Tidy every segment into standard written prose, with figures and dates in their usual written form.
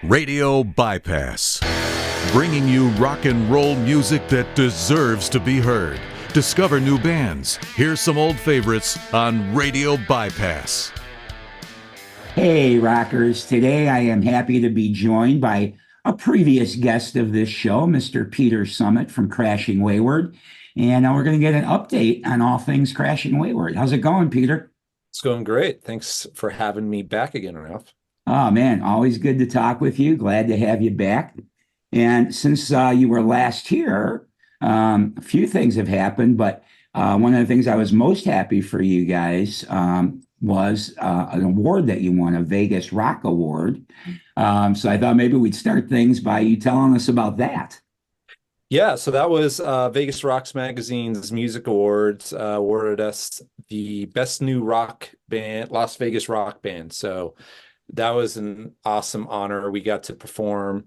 Radio Bypass, bringing you rock and roll music that deserves to be heard. Discover new bands. Here's some old favorites on Radio Bypass. Hey, rockers. Today I am happy to be joined by a previous guest of this show, Mr. Peter Summit from Crashing Wayward. And we're going to get an update on all things Crashing Wayward. How's it going, Peter? It's going great. Thanks for having me back again, Ralph. Oh, man, always good to talk with you. Glad to have you back. And since you were last here, a few things have happened, but one of the things I was most happy for you guys was an award that you won, a Vegas Rock Award. So I thought maybe we'd start things by you telling us about that. Yeah, so that was Vegas Rocks Magazine's Music Awards awarded us the Best New Rock Band, Las Vegas Rock Band. So that was an awesome honor. We got to perform.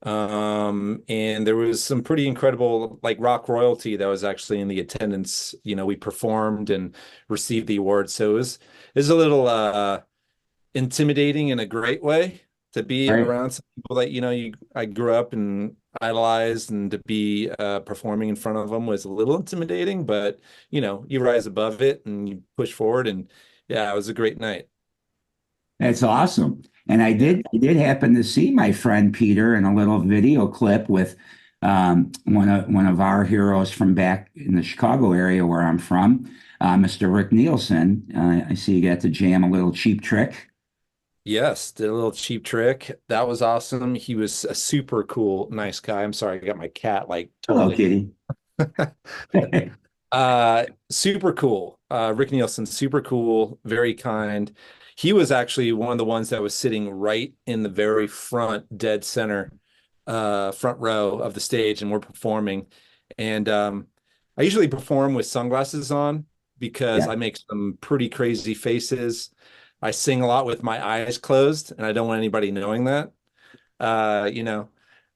And there was some pretty incredible rock royalty that was actually in the attendance. You know, we performed and received the award. So it was a little intimidating in a great way to be around some people that, I grew up and idolized, and to be performing in front of them was a little intimidating, but you rise above it and you push forward, and yeah, it was a great night. That's awesome. And I did happen to see my friend Peter in a little video clip with one of our heroes from back in the Chicago area where I'm from, Mr. Rick Nielsen. I see you got to jam a little Cheap Trick. Yes, did a little Cheap Trick. That was awesome. He was a super cool, nice guy. I'm sorry, I got my cat totally. Hello, kitty. Super cool. Rick Nielsen, super cool, very kind. He was actually one of the ones that was sitting right in the very front, dead center, front row of the stage, and we're performing. And I usually perform with sunglasses on because I make some pretty crazy faces. I sing a lot with my eyes closed, and I don't want anybody knowing that. And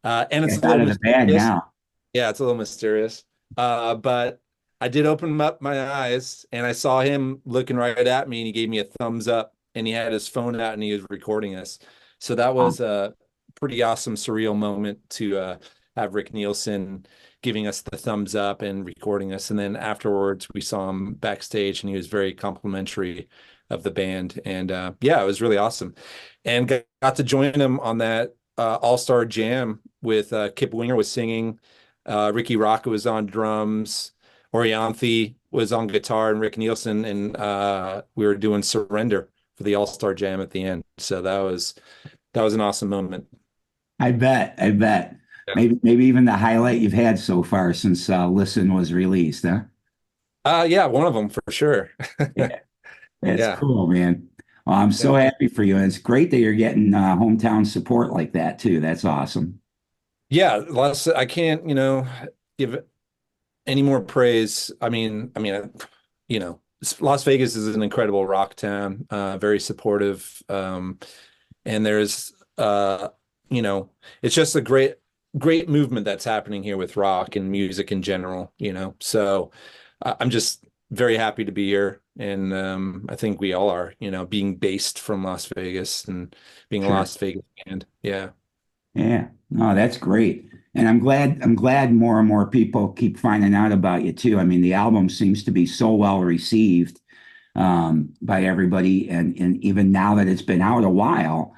it's a little mysterious. Now. Yeah, it's a little mysterious. But I did open up my eyes, and I saw him looking right at me, and he gave me a thumbs up. And he had his phone out and he was recording us. So that was a pretty awesome, surreal moment to have Rick Nielsen giving us the thumbs up and recording us. And then afterwards, we saw him backstage, and he was very complimentary of the band. And it was really awesome. And got to join him on that all-star jam with Kip Winger was singing. Ricky Rocca was on drums. Orianthi was on guitar, and Rick Nielsen. And we were doing Surrender for the all-star jam at the end. So that was an awesome moment. I bet. Yeah. Maybe even the highlight you've had so far since Listen was released, huh? One of them for sure. Yeah. That's cool, man. Well, I'm so happy for you. And it's great that you're getting hometown support like that too. That's awesome. Yeah, I can't, give any more praise. I mean, Las Vegas is an incredible rock town, very supportive. And there's, it's just a great movement that's happening here with rock and music in general, So I'm just very happy to be here. And I think we all are, being based from Las Vegas and being a Las Vegas band. Yeah. Yeah. No, that's great. And I'm glad more and more people keep finding out about you too. I mean, the album seems to be so well received by everybody, and even now that it's been out a while,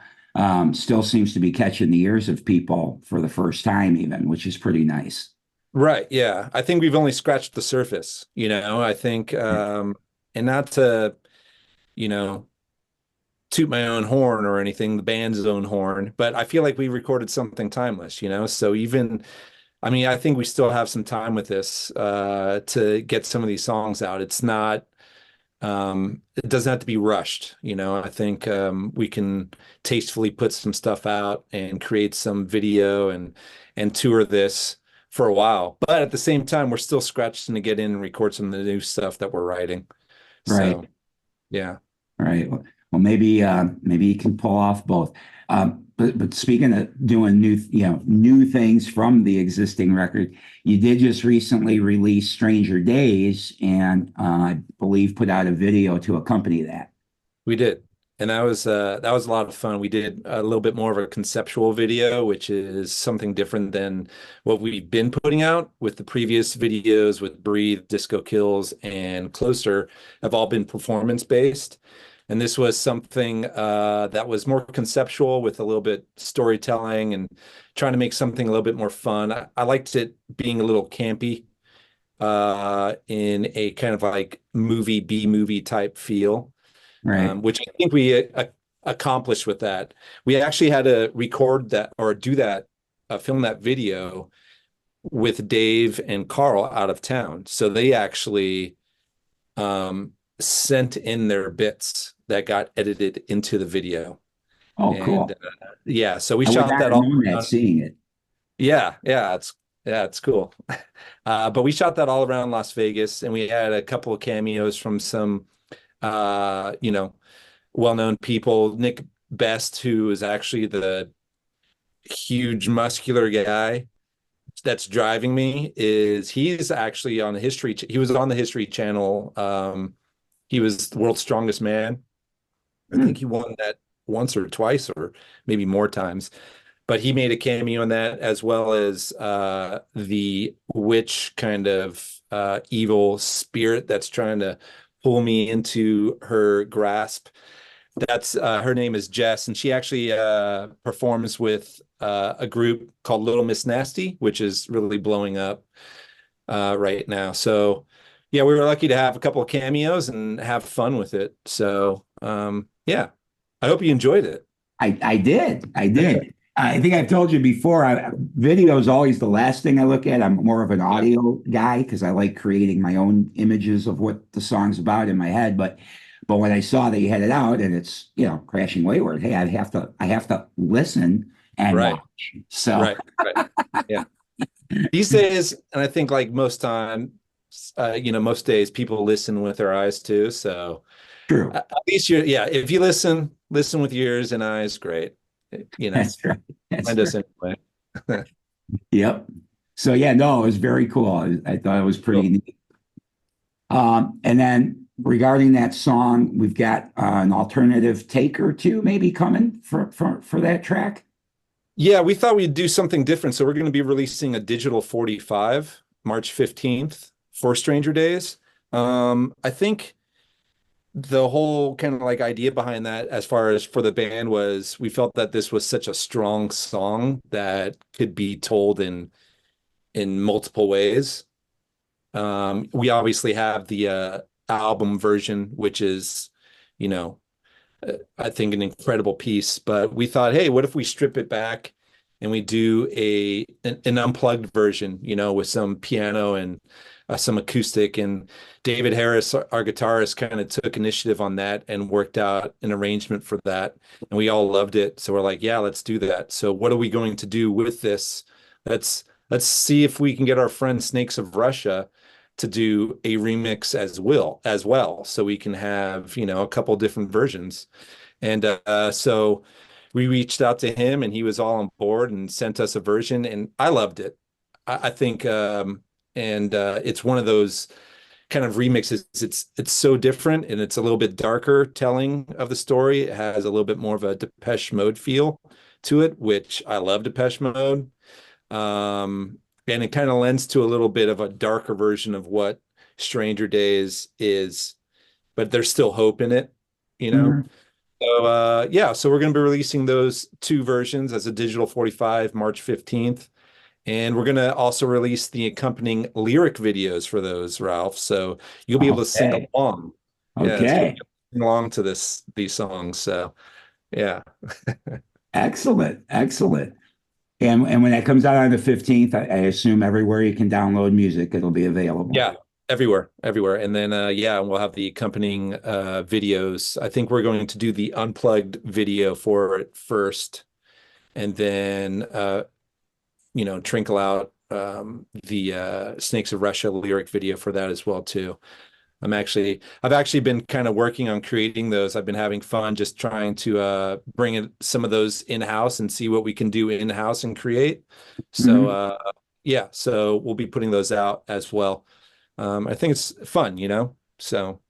still seems to be catching the ears of people for the first time, even, which is pretty nice. Right. Yeah. I think we've only scratched the surface. I think, and not to, toot my own horn or anything, the band's own horn, but I feel like we recorded something timeless, so even, I think we still have some time with this to get some of these songs out. It's not, it doesn't have to be rushed. I think we can tastefully put some stuff out and create some video and tour this for a while, but at the same time, we're still scratching to get in and record some of the new stuff that we're writing. Right. So, yeah. Right. Well, maybe you can pull off both. But speaking of doing new things from the existing record, you did just recently release Stranger Days, and I believe put out a video to accompany that. We did. And that was a lot of fun. We did a little bit more of a conceptual video, which is something different than what we've been putting out with the previous videos with Breathe, Disco Kills, and Closer have all been performance based. And this was something that was more conceptual with a little bit storytelling and trying to make something a little bit more fun. I liked it being a little campy in a kind of like B movie type feel. Right. Which I think we accomplished with that. We actually had to record that or do that, film that video with Dave and Carl out of town. So they actually sent in their bits that got edited into the video. Oh, cool. Yeah, so we I would shot not that have all known that around. seeing it. Yeah, it's cool. But we shot that all around Las Vegas, and we had a couple of cameos from some well-known people. Nick Best, who is actually the huge muscular guy that's driving me, he's actually on the History. He was on the History Channel. He was the world's strongest man. I think he won that once or twice, or maybe more times. But he made a cameo in that, as well as the witch kind of evil spirit that's trying to pull me into her grasp. That's her name is Jess, and she actually performs with a group called Little Miss Nasty, which is really blowing up right now. So yeah, we were lucky to have a couple of cameos and have fun with it. So yeah, I hope you enjoyed it. I did. I did. I think I've told you before, video is always the last thing I look at. I'm more of an audio guy because I like creating my own images of what the song's about in my head. But when I saw that you had it out and it's, Crashing Wayward, hey, I have to listen and watch. So right. Yeah. These days, and I think like most time, most days people listen with their eyes too. So true. At least if you listen with your ears and eyes, great. That's right. Find us anyway. Yep. So yeah, no, it was very cool. I thought it was pretty neat. And then regarding that song, we've got an alternative take or two maybe coming for that track. Yeah, we thought we'd do something different. So we're going to be releasing a digital 45 March 15th for Stranger Days. I think the whole kind of like idea behind that, as far as for the band, was we felt that this was such a strong song that could be told in multiple ways. We obviously have the album version, which is, I think an incredible piece, but we thought, hey, what if we strip it back and we do an unplugged version, with some piano and some acoustic. And David Harris, our guitarist, kind of took initiative on that and worked out an arrangement for that. And we all loved it. So we're like, yeah, let's do that. So what are we going to do with this? Let's see if we can get our friend Snakes of Russia to do a remix as well. So we can have, a couple different versions. And so we reached out to him and he was all on board and sent us a version, and I loved it. I think, it's one of those kind of remixes. It's so different, and it's a little bit darker telling of the story. It has a little bit more of a Depeche Mode feel to it, which I love Depeche Mode. And it kind of lends to a little bit of a darker version of what Stranger Days is, but there's still hope in it, Mm-hmm. So so we're going to be releasing those two versions as a digital 45 March 15th. And we're going to also release the accompanying lyric videos for those, Ralph. So you'll be able to sing along. Okay. Yeah, sing along to these songs. So yeah. Excellent. And when that comes out on the 15th, I assume everywhere you can download music, it'll be available. Yeah, everywhere. And then we'll have the accompanying videos. I think we're going to do the unplugged video for it first, and then trinkle out the Snakes of Russia lyric video for that as well too. I've actually been kind of working on creating those. I've been having fun just trying to bring some of those in-house and see what we can do in-house and create. So so we'll be putting those out as well. I think it's fun, so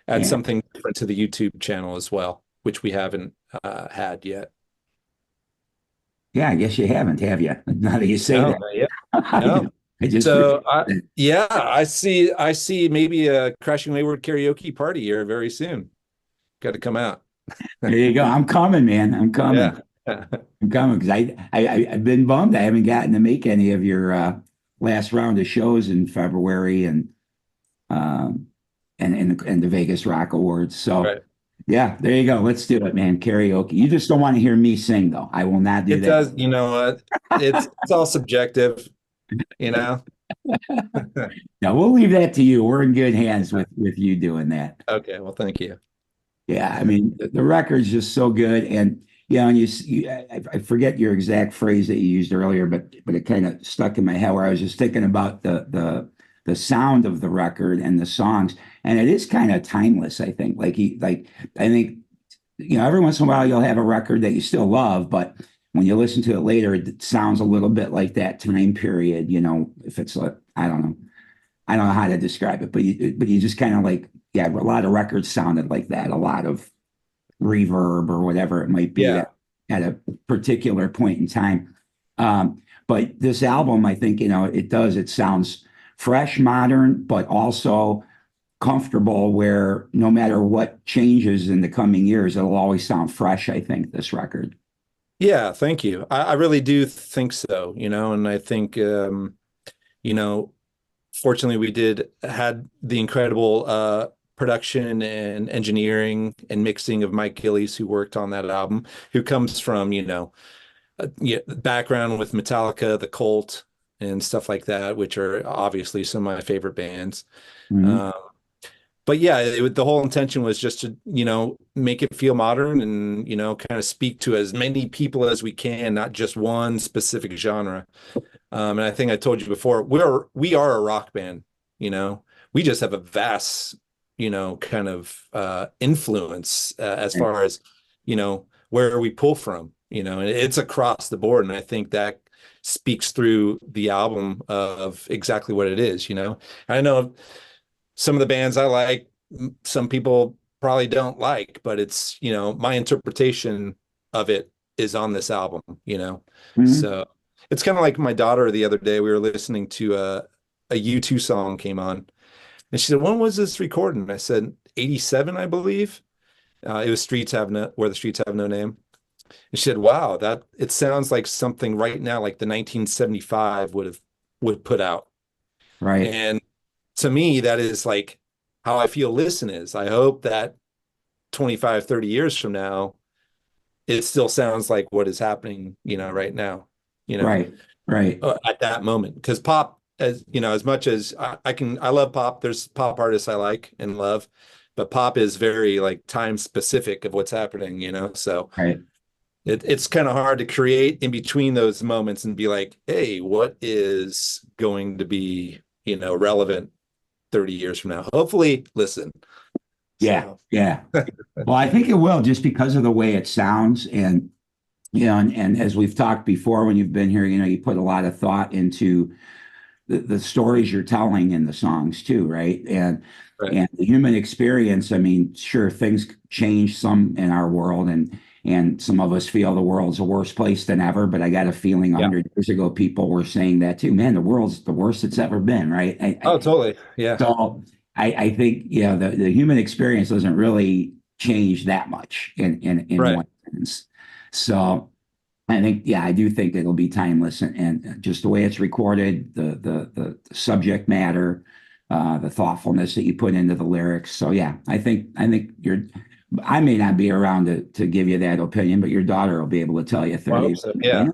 add something different to the YouTube channel as well. which we haven't had yet. Yeah, I guess you haven't, have you? Now that you say No, that. not yet. I, No. I just So yeah, I see maybe a Crashing Wayward karaoke party here very soon. Got to come out. there you go. I'm coming, man. I'm coming. Yeah. I'm coming because I've been bummed. I haven't gotten to make any of your last round of shows in February and the Vegas Rock Awards. So Right. yeah, there you go. Let's do it, man. Karaoke. You just don't want to hear me sing, though. I will not do It that. does, you know what? It's all subjective, you know. No, we'll leave that to you. We're in good hands with you doing that. Okay, well, thank you. Yeah, I mean the record's just so good, and I forget your exact phrase that you used earlier, but it kind of stuck in my head where I was just thinking about the sound of the record and the songs, and it is kind of timeless. I think, I think, every once in a while you'll have a record that you still love, but when you listen to it later, it sounds a little bit like that time period. If it's I don't know how to describe it, but you just kind of like, yeah, a lot of records sounded like that, a lot of reverb or whatever it might be at a particular point in time. But this album, I think, it sounds fresh, modern, but also comfortable, where no matter what changes in the coming years, it'll always sound fresh, I think, this record. Yeah, thank you. I really do think so, and I think, fortunately we had the incredible production and engineering and mixing of Mike Gillies, who worked on that album, who comes from, background with Metallica, The Cult, and stuff like that, which are obviously some of my favorite bands. Mm-hmm. But yeah, the whole intention was just to, make it feel modern and, kind of speak to as many people as we can, not just one specific genre. And I think I told you before, we are a rock band, we just have a vast, kind of influence as far as, where we pull from, and it's across the board. And I think that speaks through the album of exactly what it is. I know some of the bands I like, some people probably don't like, but it's, my interpretation of it is on this album, Mm-hmm. So it's kind of like my daughter the other day, we were listening to a U2 song came on, and she said, when was this recorded? And I said, 87, I believe. It was Where the Streets Have No Name. And she said, wow, that it sounds like something right now, like the 1975 would put out. Right. And to me, that is like how I feel Listen is. I hope that 25, 30 years from now, it still sounds like what is happening, right now, Right. At that moment. Because pop, as much as I love pop, there's pop artists I like and love, but pop is very like time specific of what's happening, so Right. It's kind of hard to create in between those moments and be like, hey, what is going to be, relevant 30 years from now? Hopefully Listen. Yeah. So. Yeah. Well, I think it will, just because of the way it sounds. And, and as we've talked before, when you've been here, you put a lot of thought into the stories you're telling in the songs too. Right. And the human experience. I mean, sure, things change some in our world, and some of us feel the world's a worse place than ever. But I got a feeling 100 years ago, people were saying that too. Man, the world's the worst it's ever been, right? Totally. Yeah. So I think, the human experience doesn't really change that much in one sense. So I think, I do think it'll be timeless, and just the way it's recorded, the subject matter, the thoughtfulness that you put into the lyrics. So yeah, I think I may not be around to give you that opinion, but your daughter will be able to tell you 30. So, yeah.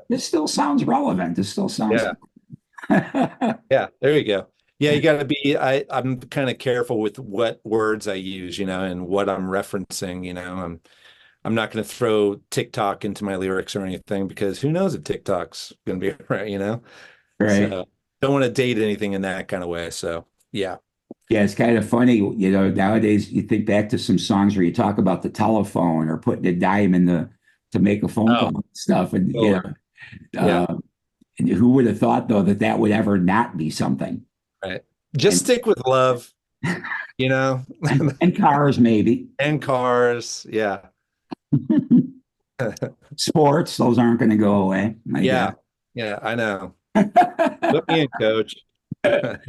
This still sounds relevant. This still sounds. Yeah, there you go. Yeah, you got to be. I'm kind of careful with what words I use, and what I'm referencing. I'm not going to throw TikTok into my lyrics or anything, because who knows if TikTok's going to be right, Right. So don't want to date anything in that kind of way. So yeah. Yeah, it's kind of funny, nowadays you think back to some songs where you talk about the telephone or putting a dime to make a phone call and stuff. And, and who would have thought, though, that would ever not be something? Right. Just stick with love. you know, And cars, maybe. and cars. Yeah. Sports, those aren't going to go away, I Yeah. guess. Yeah, I know. Put me in, coach. But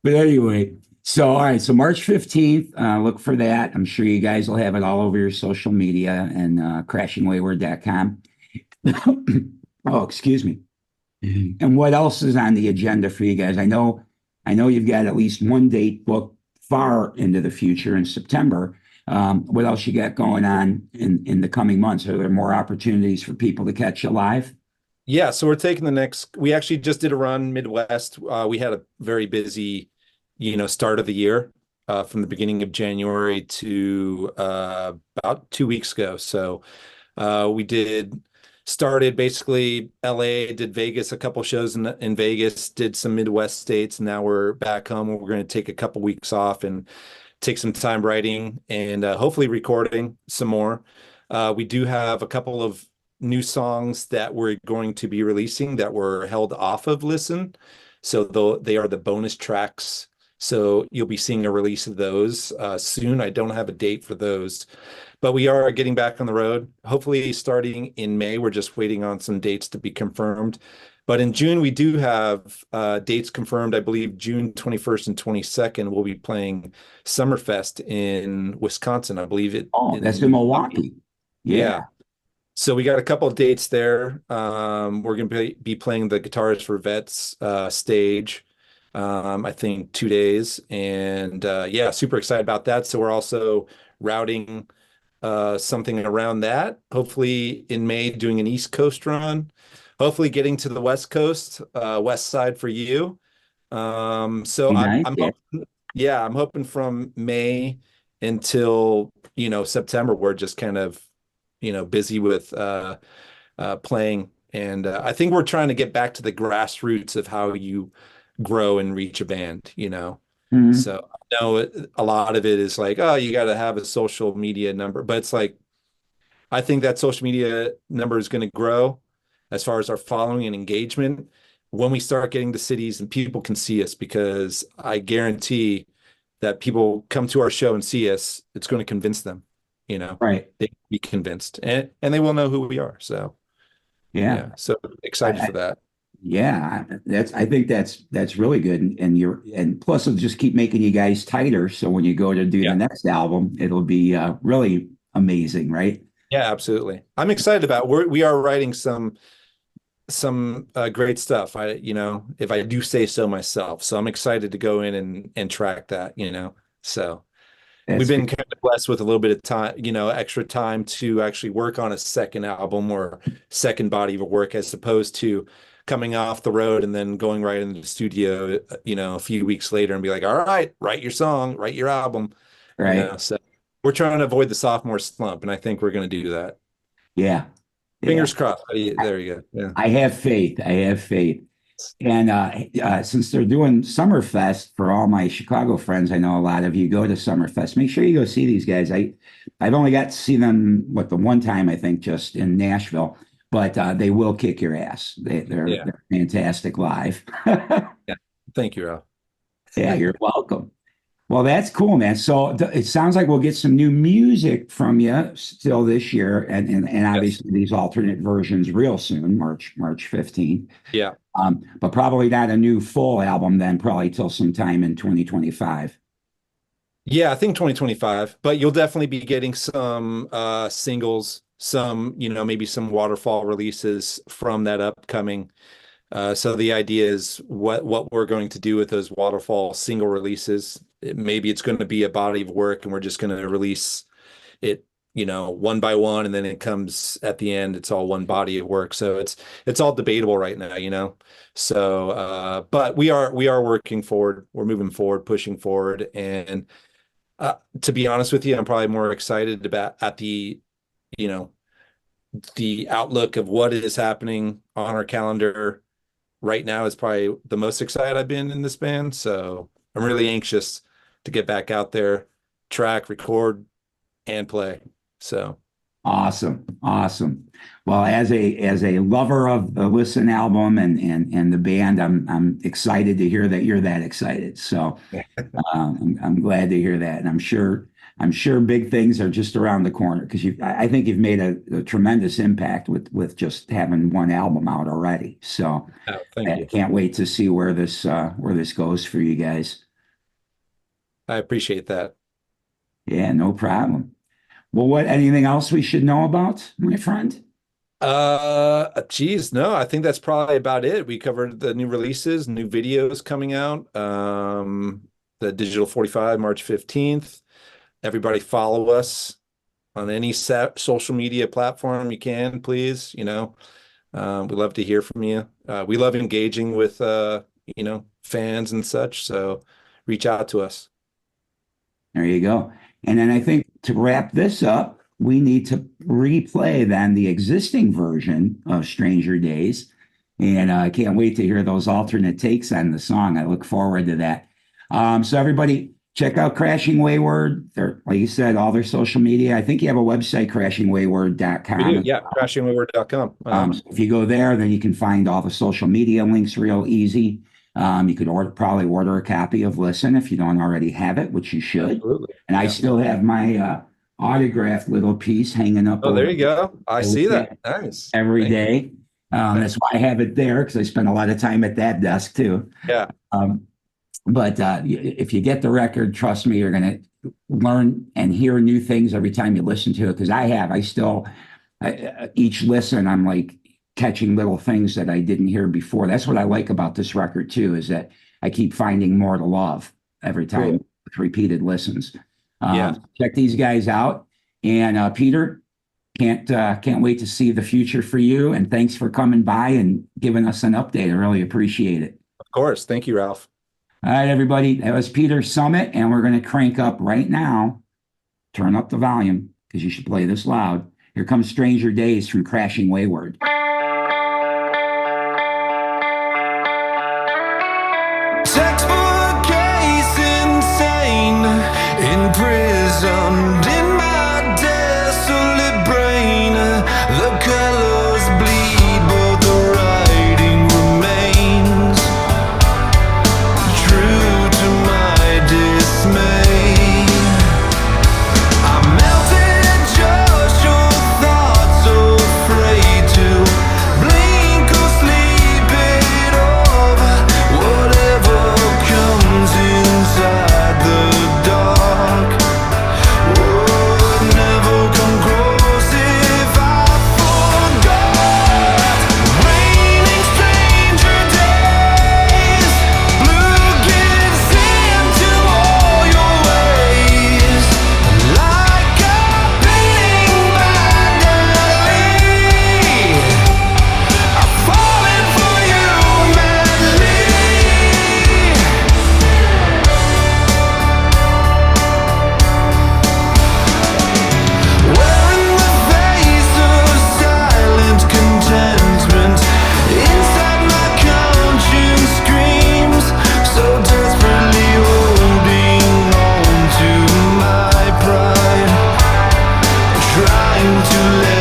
anyway, so all right, so March 15th, look for that. I'm sure you guys will have it all over your social media and crashingwayward.com. Oh, excuse me. And what else is on the agenda for you guys? I know you've got at least one date booked far into the future in September. What else you got going on in the coming months? Are there more opportunities for people to catch you live? Yeah, so we're taking we actually just did a run Midwest. We had a very busy, start of the year, from the beginning of January to about 2 weeks ago. So we started basically LA, did Vegas, a couple shows in Vegas, did some Midwest states. Now we're back home. We're going to take a couple weeks off and take some time writing and hopefully recording some more. We do have a couple of new songs that we're going to be releasing that were held off of Listen. So they are the bonus tracks. So you'll be seeing a release of those soon. I don't have a date for those, but we are getting back on the road, hopefully starting in May. We're just waiting on some dates to be confirmed. But in June, we do have dates confirmed. I believe June 21st and 22nd, we'll be playing Summerfest in Wisconsin. I believe it. Oh, that's in Milwaukee. Yeah. So we got a couple of dates there. We're going to be playing the Guitars for Vets stage, I think 2 days. And yeah, super excited about that. So we're also routing something around that. Hopefully in May, doing an East Coast run. Hopefully getting to the West Coast, West Side for you. So Nice. I'm hoping from May until, September, we're just kind of, busy with playing. And I think we're trying to get back to the grassroots of how you grow and reach a band, Mhm. So I know a lot of it is like, oh, you got to have a social media number, but it's like, I think that social media number is going to grow as far as our following and engagement when we start getting to cities and people can see us, because I guarantee that people come to our show and see us, it's going to convince them, Right. they can be convinced and they will know who we are. So Yeah. so excited for that. Yeah, I think that's really good, and plus it'll just keep making you guys tighter. So when you go to do the next album, it'll be really amazing, right? Yeah, absolutely. I'm excited about we are writing some great stuff. If I do say so myself. So I'm excited to go in and track that. So we've been kind of blessed with a little bit of time, extra time to actually work on a second album or second body of work, as opposed to coming off the road and then going right into the studio, a few weeks later and be like, all right, write your song, write your album. Right. So we're trying to avoid the sophomore slump, and I think we're going to do that. Yeah. Fingers crossed. There you go. Yeah. I have faith. And since they're doing Summerfest, for all my Chicago friends, I know a lot of you go to Summerfest. Make sure you go see these guys. I've only got to see them the one time, I think, just in Nashville, but they will kick your ass. They're fantastic live. Yeah. Thank you, Ralph. Yeah, you're welcome. Well, that's cool, man. So it sounds like we'll get some new music from you still this year, and obviously these alternate versions real soon, March 15th. Yeah. But probably not a new full album then, probably till sometime in 2025. Yeah, I think 2025, but you'll definitely be getting some singles, some, maybe some waterfall releases from that upcoming. So the idea is what we're going to do with those waterfall single releases. Maybe it's going to be a body of work and we're just going to release it, one by one, and then it comes at the end, it's all one body of work. So it's all debatable right now, So but we are working forward, we're moving forward, pushing forward. And to be honest with you, I'm probably more excited about the outlook of what is happening on our calendar right now is probably the most excited I've been in this band. So I'm really anxious to get back out there, track, record, and play. So Awesome. Awesome. Well, as a lover of the Listen album and the band, I'm excited to hear that you're that excited. So I'm glad to hear that. And I'm sure big things are just around the corner because I think you've made a tremendous impact with just having one album out already. So thank you. Can't wait to see where this goes for you guys. I appreciate that. Yeah, no problem. Well, anything else we should know about, my friend? Geez, no, I think that's probably about it. We covered the new releases, new videos coming out. The Digital 45, March 15th. Everybody follow us on any social media platform you can, please. We love to hear from you. We love engaging with, fans and such. So reach out to us. There you go. And then I think to wrap this up, we need to replay then the existing version of Stranger Days. And I can't wait to hear those alternate takes on the song. I look forward to that. So everybody, check out Crashing Wayward. Like you said, all their social media. I think you have a website, crashingwayward.com. Yeah, crashingwayward.com. So if you go there, then you can find all the social media links real easy. You could probably order a copy of Listen if you don't already have it, which you should. Absolutely. And I still have my autographed little piece hanging up. Oh, there you go. I see that. Nice. Every day. That's why I have it there, because I spend a lot of time at that desk too. Yeah. But if you get the record, trust me, you're going to learn and hear new things every time you listen to it. Because I still, each listen, I'm like catching little things that I didn't hear before. That's what I like about this record too, is that I keep finding more to love every time with repeated listens. Check these guys out. And Peter, can't wait to see the future for you. And thanks for coming by and giving us an update. I really appreciate it. Of course. Thank you, Ralph. All right, everybody. That was Peter Summit, and we're going to crank up right now. Turn up the volume because you should play this loud. Here comes Stranger Days from Crashing Wayward. Textbook case insane, imprisoned in my desolate brain. The colors bleed, but the writing remains true to my dismay. I melted just your thoughts, so afraid to blink or sleep it off. Whatever comes inside the dark would never come close if I forgot. Raining stranger days, blue gives into all your ways, like a painting by Dali. I've fallen for you madly. Wearing the face of silent contentment, inside my conscience screams, so desperately holding on to my pride, trying to let